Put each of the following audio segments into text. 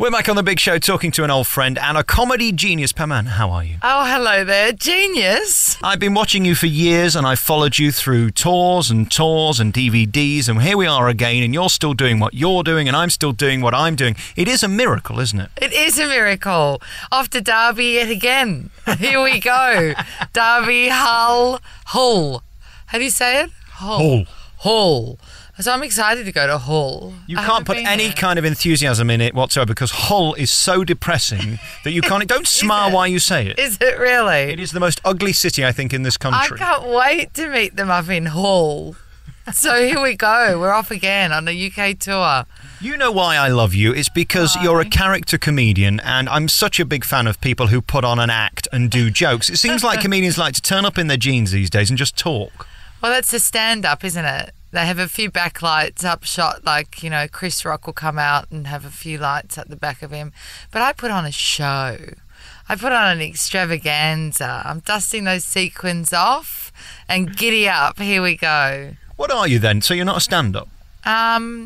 We're back on The Big Show talking to an old friend and a comedy genius. Pann Ann, how are you? Oh, hello there. Genius. I've been watching you for years and I've followed you through tours and DVDs, and here we are again, and you're still doing what you're doing and I'm still doing what I'm doing. It is a miracle, isn't it? It is a miracle. Off to Derby yet again. Here we go. Derby, Hull. How do you say it? Hull. So I'm excited to go to Hull. You can't put any kind of enthusiasm in it whatsoever, because Hull is so depressing that you can't... Don't smile while you say it. Is it really? It is the most ugly city, I think, in this country. I can't wait to meet them up in Hull. So here we go. We're off again on a UK tour. You know why I love you? It's because you're a character comedian, and I'm such a big fan of people who put on an act and do jokes. It seems like comedians like to turn up in their jeans these days and just talk. Well, that's the stand-up, isn't it? They have a few backlights up shot, like, you know, Chris Rock will come out and have a few lights at the back of him. But I put on a show. I put on an extravaganza. I'm dusting those sequins off and giddy up. Here we go. What are you then? So you're not a stand-up? I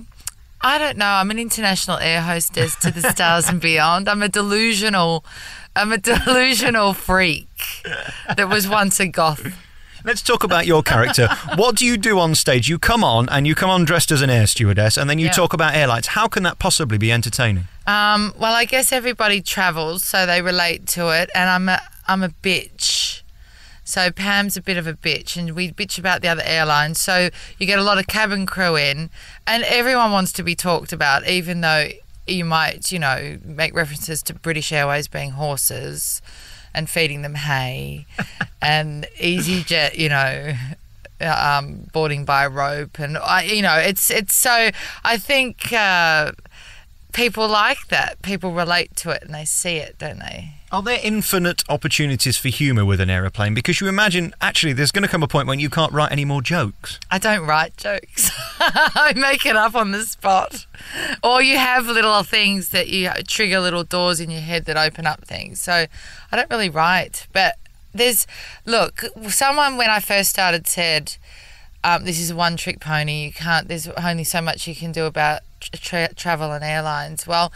don't know. I'm an international air hostess to the stars and beyond. I'm a delusional freak that was once a goth. Let's talk about your character. What do you do on stage? You come on dressed as an air stewardess, and then you talk about airlines. How can that possibly be entertaining? Well, I guess everybody travels, so they relate to it, and I'm a bitch. So Pam's a bit of a bitch, and we bitch about the other airlines. So you get a lot of cabin crew in, and everyone wants to be talked about, even though you might, you know, make references to British Airways being horses and feeding them hay, and EasyJet, you know, boarding by rope, and it's so. I think people like that. People relate to it, and they see it, don't they? Are there infinite opportunities for humour with an aeroplane? Because you imagine, actually, there's going to come a point when you can't write any more jokes. I don't write jokes. I make it up on the spot. Or you have little things that you trigger little doors in your head that open up things. So I don't really write. But someone when I first started said, this is a one-trick pony. There's only so much you can do about travel and airlines. Well,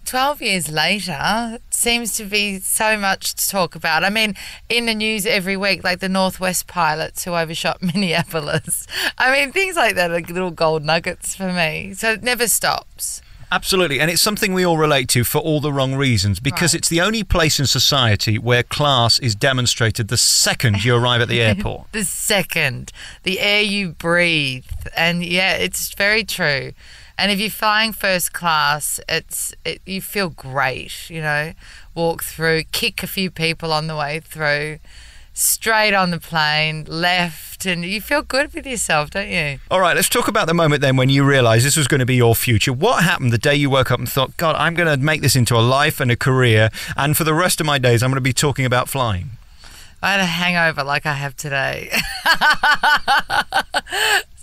12 years later, it seems to be so much to talk about. I mean, in the news every week, like the Northwest pilots who overshot Minneapolis. I mean, things like that are little gold nuggets for me. So it never stops. Absolutely, and it's something we all relate to for all the wrong reasons, because it's the only place in society where class is demonstrated the second you arrive at the airport. The second. The air you breathe. And yeah, it's very true. And if you're flying first class, you feel great, you know. Walk through, kick a few people on the way through, straight on the plane, left, and you feel good with yourself, don't you? All right, let's talk about the moment then when you realised this was going to be your future. What happened the day you woke up and thought, God, I'm going to make this into a life and a career, and for the rest of my days I'm going to be talking about flying? I had a hangover like I have today.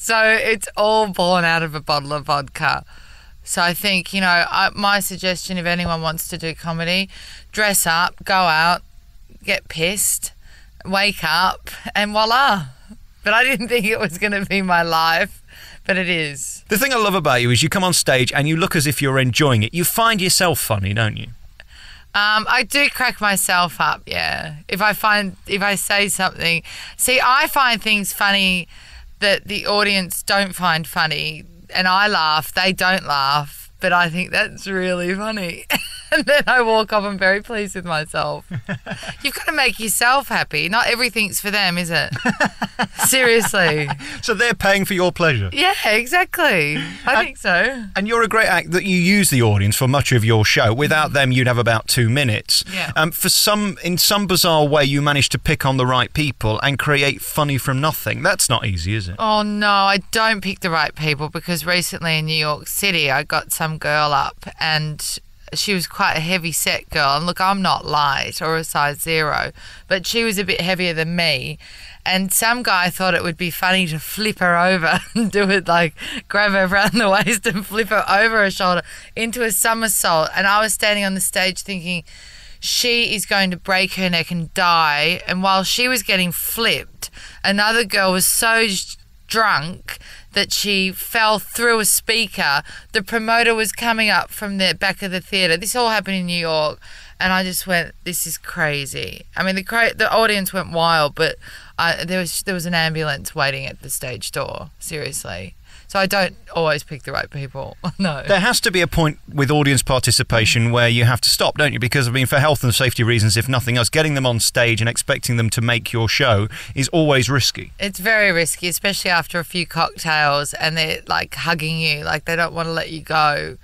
So it's all born out of a bottle of vodka. So I think, you know, my suggestion, if anyone wants to do comedy, dress up, go out, get pissed, wake up, and voila. But I didn't think it was going to be my life, but it is. The thing I love about you is you come on stage and you look as if you're enjoying it. You find yourself funny, don't you? I do crack myself up, yeah. If I say something... See, I find things funny that the audience don't find funny, and I laugh, they don't laugh, but I think that's really funny. And then I walk off, I'm very pleased with myself. You've got to make yourself happy. Not everything's for them, is it? Seriously. So they're paying for your pleasure? Yeah, exactly. I think so. And you're a great act that you use the audience for much of your show. Without them, you'd have about 2 minutes. Yeah. In some bizarre way, you manage to pick on the right people and create funny from nothing. That's not easy, is it? Oh, no, I don't pick the right people, because recently in New York City, I got some girl up and she was quite a heavy set girl, and look, I'm not light or a size 0, but she was a bit heavier than me, and some guy thought it would be funny to flip her over and do it, like grab her around the waist and flip her over her shoulder into a somersault, and I was standing on the stage thinking she is going to break her neck and die, and while she was getting flipped, another girl was so drunk that she fell through a speaker. The promoter was coming up from the back of the theatre. This all happened in New York. And I just went, this is crazy. I mean, the audience went wild, but there was an ambulance waiting at the stage door, seriously. So I don't always pick the right people. No. There has to be a point with audience participation where you have to stop, don't you? Because, I mean, for health and safety reasons, if nothing else, getting them on stage and expecting them to make your show is always risky. It's very risky, especially after a few cocktails and they're, like, hugging you, like they don't want to let you go.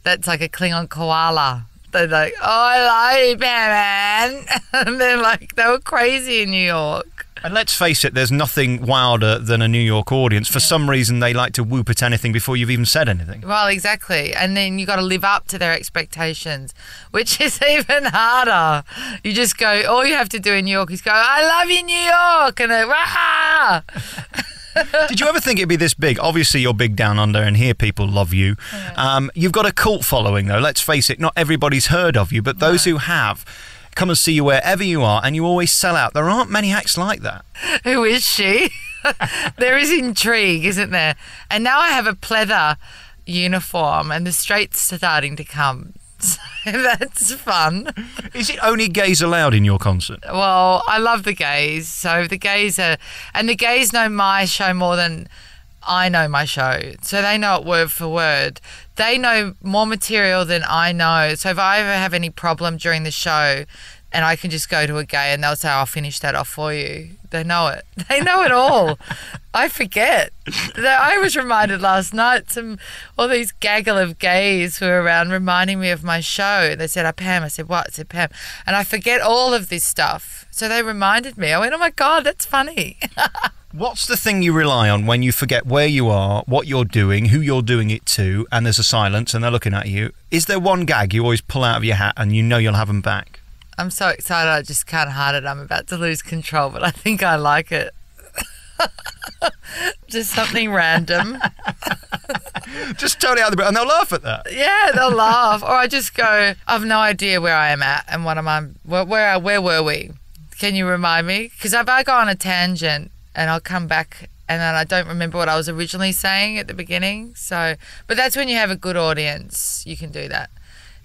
That's like a Klingon koala. They're like, oh, I love you, Pann Ann. And they're like, they were crazy in New York. And let's face it, there's nothing wilder than a New York audience. For some reason, they like to whoop at anything before you've even said anything. Well, exactly. And then you got to live up to their expectations, which is even harder. You just go, all you have to do in New York is go, I love you, New York. And they're, rah! Did you ever think it'd be this big? Obviously, you're big down under, and here people love you. You've got a cult following, though. Let's face it, not everybody's heard of you, but those who have come and see you wherever you are, and you always sell out. There aren't many acts like that. Who is she? There is intrigue, isn't there? And now I have a pleather uniform, and the straight's starting to come. So that's fun. Is it only gays allowed in your concert? Well, I love the gays. So the gays know my show more than I know my show. So they know it word for word. They know more material than I know. So if I ever have any problem during the show and I can just go to a gay and they'll say, I'll finish that off for you. They know it. They know it all. I forget. I was reminded last night, all these gaggle of gays who were around reminding me of my show. They said, Pam. I said, what? I said, Pam. And I forget all of this stuff. So they reminded me. I went, oh my God, that's funny. What's the thing you rely on when you forget where you are, what you're doing, who you're doing it to, and there's a silence and they're looking at you? Is there one gag you always pull out of your hat and you know you'll have them back? I'm so excited I just can't hide it. I'm about to lose control, but I think I like it. Just something random. Just totally out of the blue, and they'll laugh at that. Yeah, they'll laugh. Or I just go, I've no idea where I am at and what am I, where were we? Can you remind me? Because if I go on a tangent and I'll come back and then I don't remember what I was originally saying at the beginning. So, but that's when you have a good audience, you can do that.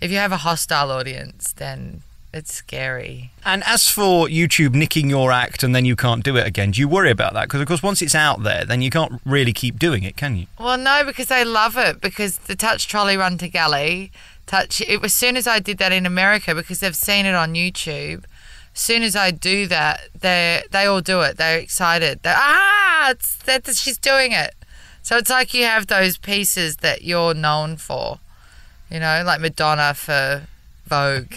If you have a hostile audience, then it's scary. And as for YouTube nicking your act and then you can't do it again, do you worry about that? Because, of course, once it's out there, then you can't really keep doing it, can you? Well, no, because they love it. Because the Touch Trolley Run to Galley, as soon as I did that in America, because they've seen it on YouTube, as soon as I do that, they all do it. They're excited. She's doing it. So it's like you have those pieces that you're known for, you know, like Madonna for Vogue.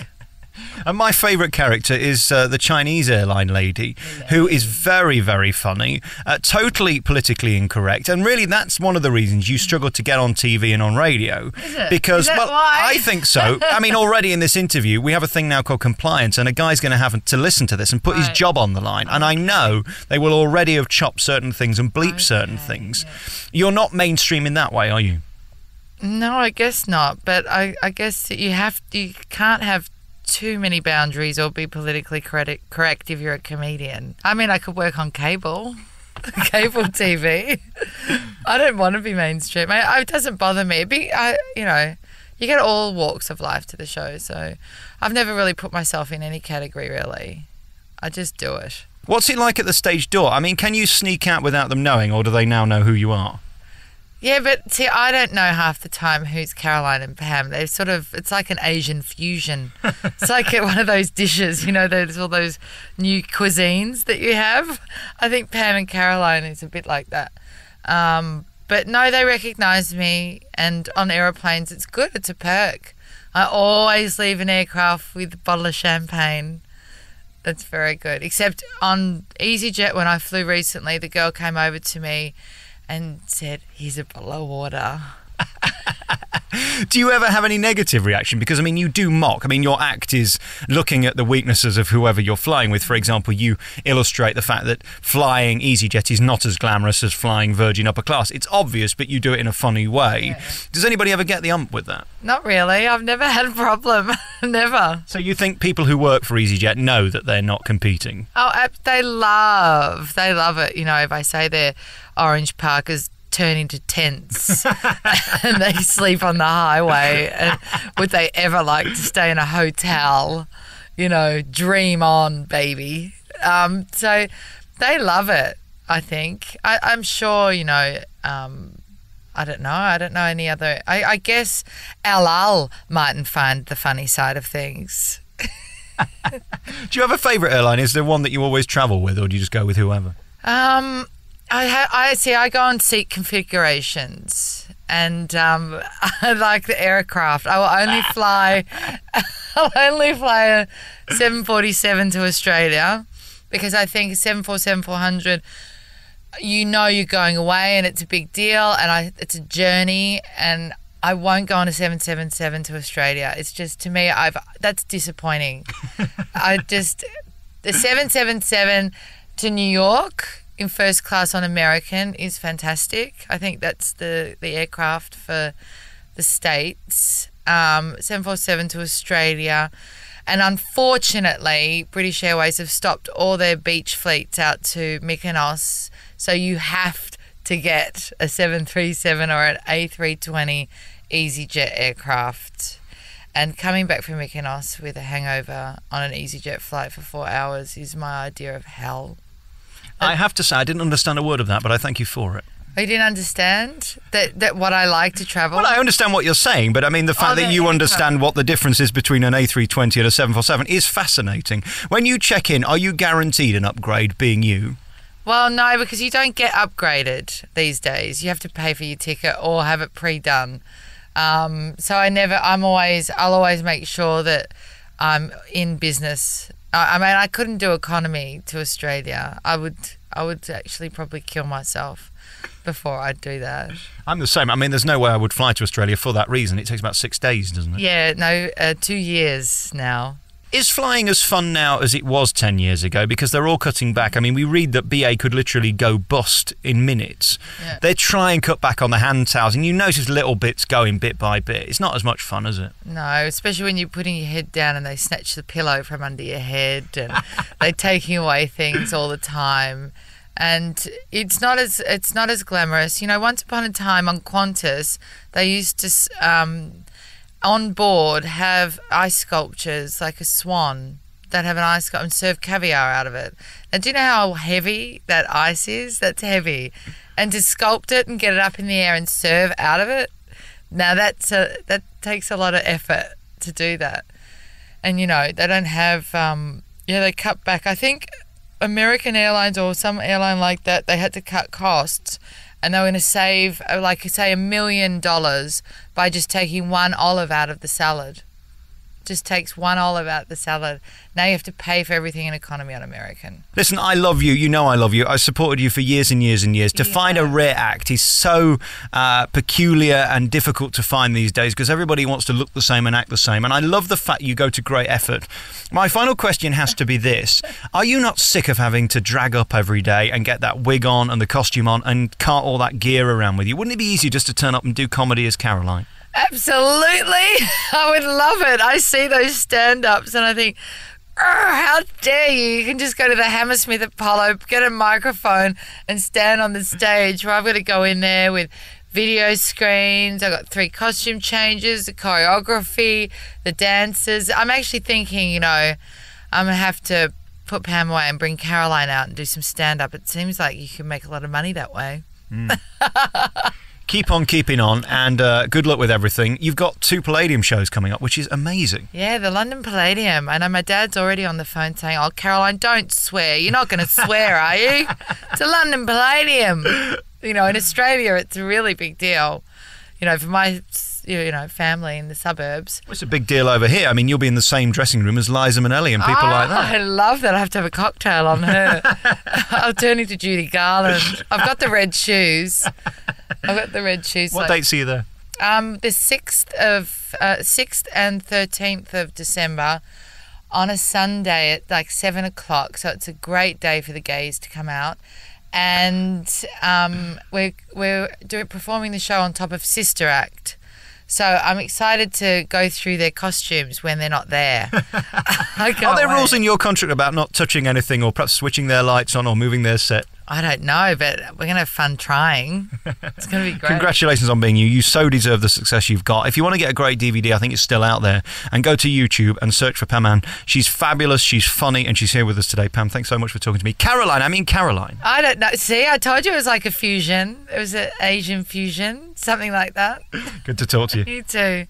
And my favourite character is the Chinese airline lady, who is very, very funny, totally politically incorrect. And really, that's one of the reasons you struggle to get on TV and on radio. Is it? Because, Is that well, why? I think so. I mean, already in this interview, we have a thing now called compliance, and a guy's going to have to listen to this and put his job on the line. And I know they will already have chopped certain things and bleeped certain things. Yeah. You're not mainstream in that way, are you? No, I guess not. But I guess you can't have too many boundaries or be politically correct if you're a comedian. I mean, I could work on cable TV. I don't want to be mainstream. It doesn't bother me. You get all walks of life to the show, so I've never really put myself in any category, really. I just do it. What's it like at the stage door? I mean, can you sneak out without them knowing, or do they now know who you are? Yeah, but see, I don't know half the time who's Caroline and Pam. They're it's like an Asian fusion. It's like one of those dishes, you know, there's all those new cuisines that you have. I think Pam and Caroline is a bit like that. But no, they recognise me, and on aeroplanes, it's good. It's a perk. I always leave an aircraft with a bottle of champagne. That's very good. Except on EasyJet, when I flew recently, the girl came over to me and said, here's a bottle of water. Do you ever have any negative reaction? Because, I mean, you do mock. I mean, your act is looking at the weaknesses of whoever you're flying with. For example, you illustrate the fact that flying EasyJet is not as glamorous as flying Virgin Upper Class. It's obvious, but you do it in a funny way. Yeah. Does anybody ever get the ump with that? Not really. I've never had a problem. Never. So you think people who work for EasyJet know that they're not competing? Oh, they love it. You know, if I say they're orange Parkers turn into tents and they sleep on the highway. And would they ever like to stay in a hotel? You know, dream on, baby. So they love it, I think. I'm sure, you know, I don't know any other. I guess Al mightn't find the funny side of things. Do you have a favourite airline? Is there one that you always travel with, or do you just go with whoever? I go on seat configurations, and I like the aircraft. I will only fly. I'll only fly a 747 to Australia because I think 747-400. You know you're going away, and it's a big deal, and it's a journey, and I won't go on a 777 to Australia. It's just, to me, that's disappointing. The 777 to New York in first class on American is fantastic. I think that's the aircraft for the States. 747 to Australia. And unfortunately, British Airways have stopped all their beach fleets out to Mykonos. So you have to get a 737 or an A320 EasyJet aircraft. And coming back from Mykonos with a hangover on an EasyJet flight for 4 hours is my idea of hell. I have to say, I didn't understand a word of that, but I thank you for it. You didn't understand that what I like to travel? Well, I understand what you're saying, but I mean, the fact that you understand what the difference is between an A320 and a 747 is fascinating. When you check in, are you guaranteed an upgrade being you? Well, no, because you don't get upgraded these days. You have to pay for your ticket or have it pre-done. So I'll always make sure that I'm in business. I mean, I couldn't do economy to Australia. I would actually probably kill myself before I'd do that. I'm the same. I mean, there's no way I would fly to Australia for that reason. It takes about 6 days, doesn't it? Yeah, no, 2 years now. Is flying as fun now as it was 10 years ago? Because they're all cutting back. I mean, we read that BA could literally go bust in minutes. Yeah. They try and cut back on the hand towels, and you notice little bits going bit by bit. It's not as much fun, is it? No, especially when you're putting your head down and they snatch the pillow from under your head and they're taking away things all the time. And it's not as glamorous. You know, once upon a time on Qantas, they used to on board have ice sculptures like a swan that have an ice sculpture and serve caviar out of it. Now, do you know how heavy that ice is? That's heavy. And to sculpt it and get it up in the air and serve out of it, now that takes a lot of effort to do that. And, you know, they don't have, they cut back. I think American Airlines or some airline like that, they had to cut costs. And they were going to save, like, say, $1 million by just taking one olive out of the salad. Just takes one olive out of the salad. Now you have to pay for everything in economy on American. Listen, I love you. You know I love you. I supported you for years and years and years. To find a rare act is so peculiar and difficult to find these days because everybody wants to look the same and act the same. And I love the fact you go to great effort. My final question has to be this. Are you not sick of having to drag up every day and get that wig on and the costume on and cart all that gear around with you? Wouldn't it be easier just to turn up and do comedy as Caroline? Absolutely. I would love it. I see those stand-ups and I think, how dare you? You can just go to the Hammersmith Apollo, get a microphone and stand on the stage where I've got to go in there with video screens. I've got 3 costume changes, the choreography, the dancers. I'm actually thinking, you know, I'm going to have to put Pam away and bring Caroline out and do some stand-up. It seems like you can make a lot of money that way. Keep on keeping on, and good luck with everything. You've got 2 Palladium shows coming up, which is amazing. Yeah, the London Palladium. I know my dad's already on the phone saying, "Oh, Caroline, don't swear. You're not going to swear, are you? It's a London Palladium." You know, in Australia, it's a really big deal. You know, for my family in the suburbs. Well, it's a big deal over here. I mean, you'll be in the same dressing room as Liza Minnelli and people like that. I love that. I have to have a cocktail on her. I'll turn into Judy Garland. I've got the red shoes. What dates are you there? The 6th and 13th of December on a Sunday at like 7 o'clock. So it's a great day for the gays to come out. And we're performing the show on top of Sister Act. So I'm excited to go through their costumes when they're not there. Are there rules in your contract about not touching anything or perhaps switching their lights on or moving their set? I don't know, but we're going to have fun trying. It's going to be great. Congratulations on being you. You so deserve the success you've got. If you want to get a great DVD, I think it's still out there. And go to YouTube and search for Pann Ann. She's fabulous, she's funny, and she's here with us today. Pam, thanks so much for talking to me. Caroline. I don't know. See, I told you it was like a fusion. It was an Asian fusion, something like that. Good to talk to you. You too.